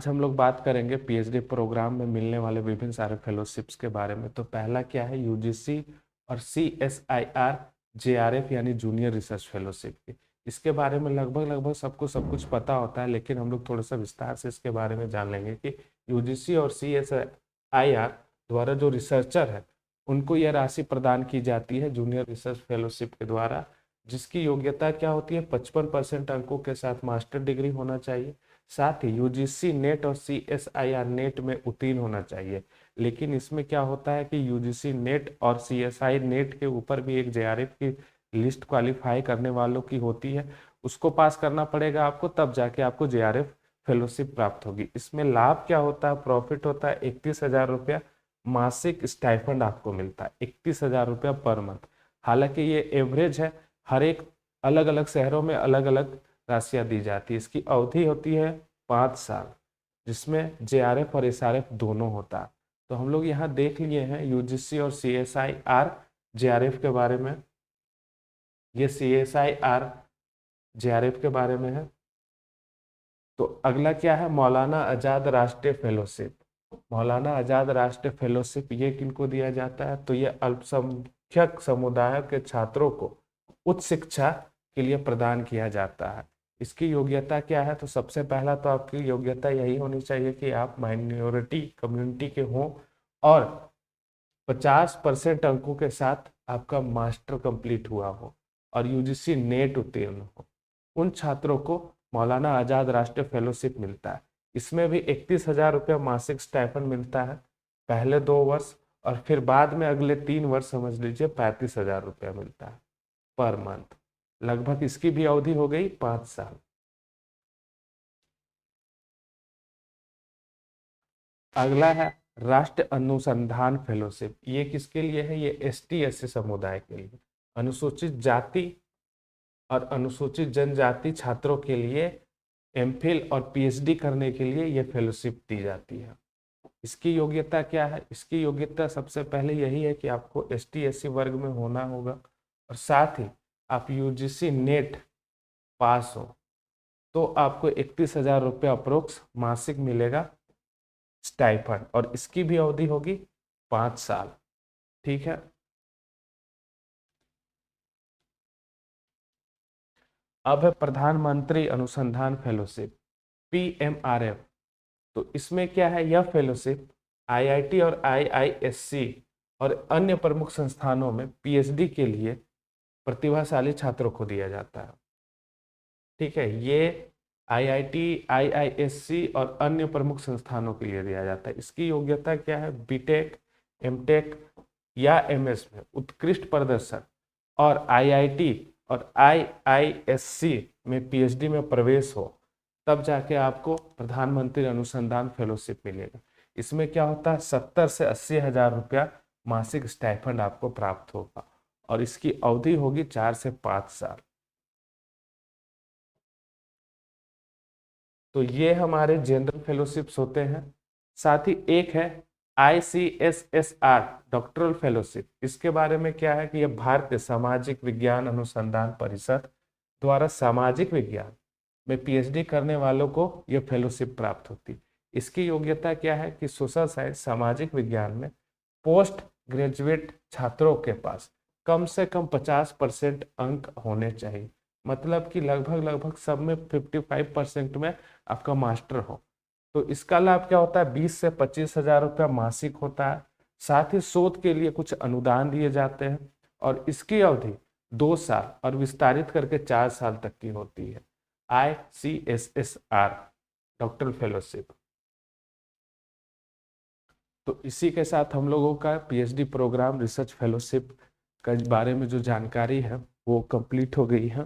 आज हम लोग बात करेंगे पीएचडी प्रोग्राम में मिलने वाले विभिन्न सारे फेलोशिप्स के बारे में। तो पहला क्या है, यूजीसी और सीएसआईआर जेआरएफ यानी जूनियर रिसर्च फेलोशिप की। इसके बारे में लगभग सबको सब कुछ पता होता है, लेकिन हम लोग थोड़ा सा विस्तार से इसके बारे में जान लेंगे कि यूजीसी और सीएसआईआर द्वारा जो रिसर्चर है उनको यह राशि प्रदान की जाती है जूनियर रिसर्च फेलोशिप के द्वारा, जिसकी योग्यता क्या होती है, 55% अंकों के साथ मास्टर डिग्री होना चाहिए। साथ ही यूजीसी नेट और सीएसआईआर नेट में उत्तीर्ण होना चाहिए। लेकिन इसमें क्या होता है कि यूजीसी नेट और सीएसआई नेट के ऊपर भी एक जेआरएफ की लिस्ट क्वालिफाई करने वालों की होती है, उसको पास करना पड़ेगा आपको, तब जाके आपको जेआरएफ फेलोशिप प्राप्त होगी। इसमें लाभ क्या होता है, प्रॉफिट होता है 31,000 रुपया मासिक स्टाइफंड आपको मिलता है, 31,000 रुपया पर मंथ। हालांकि ये एवरेज है, हर एक अलग अलग शहरों में अलग अलग राशियां दी जाती है। इसकी अवधि होती है 5 साल, जिसमें जेआरएफ और एसआरएफ दोनों होता है। तो हम लोग यहाँ देख लिए हैं यूजीसी और सीएसआईआर जेआरएफ के बारे में, ये सीएसआईआर जेआरएफ के बारे में है। तो अगला क्या है, मौलाना आजाद राष्ट्रीय फेलोशिप। मौलाना आजाद राष्ट्रीय फेलोशिप ये किनको दिया जाता है, तो ये अल्पसंख्यक समुदाय के छात्रों को उच्च शिक्षा के लिए प्रदान किया जाता है। इसकी योग्यता क्या है, तो सबसे पहला तो आपकी योग्यता यही होनी चाहिए कि आप माइनॉरिटी कम्युनिटी के हों और 50% अंकों के साथ आपका मास्टर कंप्लीट हुआ हो और यूजीसी नेट उत्तीर्ण हो। उन छात्रों को मौलाना आजाद राष्ट्रीय फेलोशिप मिलता है। इसमें भी 31,000 रुपया मासिक स्टाइपेंड मिलता है पहले 2 वर्ष, और फिर बाद में अगले 3 वर्ष समझ लीजिए 35,000 रुपया मिलता है पर मंथ। लगभग इसकी भी अवधि हो गई 5 साल। अगला है राष्ट्रीय अनुसंधान फेलोशिप। ये किसके लिए है, ये एसटी एससी समुदाय के लिए, अनुसूचित जाति और अनुसूचित जनजाति छात्रों के लिए एमफिल और पीएचडी करने के लिए ये फेलोशिप दी जाती है। इसकी योग्यता क्या है, इसकी योग्यता सबसे पहले यही है कि आपको एसटी एससी वर्ग में होना होगा और साथ ही आप यूजीसी नेट पास हो, तो आपको 31,000 रुपया अप्रोक्स मासिक मिलेगा स्टाइफंड, और इसकी भी अवधि होगी 5 साल। ठीक है। अब है प्रधानमंत्री अनुसंधान फेलोशिप, पीएमआरएफ। तो इसमें क्या है, यह फेलोशिप आईआईटी और आईआईएससी और अन्य प्रमुख संस्थानों में पीएचडी के लिए प्रतिभाशाली छात्रों को दिया जाता है। ठीक है, ये आईआईटी, आईआईएससी और अन्य प्रमुख संस्थानों के लिए दिया जाता है। इसकी योग्यता क्या है, बीटेक, एमटेक या एमएस में उत्कृष्ट प्रदर्शन और आईआईटी और आईआईएससी में पीएचडी में प्रवेश हो, तब जाके आपको प्रधानमंत्री अनुसंधान फेलोशिप मिलेगा। इसमें क्या होता है, 70 से 80,000 रुपया मासिक स्टाइफंड आपको प्राप्त होगा और इसकी अवधि होगी 4 से 5 साल। तो ये हमारे जनरल फेलोशिप्स होते हैं। साथ ही एक है ICSSR डॉक्टरल फेलोशिप। इसके बारे में क्या है कि यह भारतीय सामाजिक विज्ञान अनुसंधान परिषद द्वारा सामाजिक विज्ञान में पीएचडी करने वालों को यह फेलोशिप प्राप्त होती है। इसकी योग्यता क्या है कि सोशल साइंस सामाजिक विज्ञान में पोस्ट ग्रेजुएट छात्रों के पास कम से कम 50% अंक होने चाहिए, मतलब कि लगभग सब में 55% में आपका मास्टर हो। तो इसका लाभ क्या होता है, 20 से 25,000 रुपया मासिक होता है। साथ ही शोध के लिए कुछ अनुदान दिए जाते हैं और इसकी अवधि 2 साल और विस्तारित करके 4 साल तक की होती है। ICSSR doctoral fellowship. तो इसी के साथ हम लोगों का पीएचडी प्रोग्राम रिसर्च फेलोशिप के बारे में जो जानकारी है वो कंप्लीट हो गई है।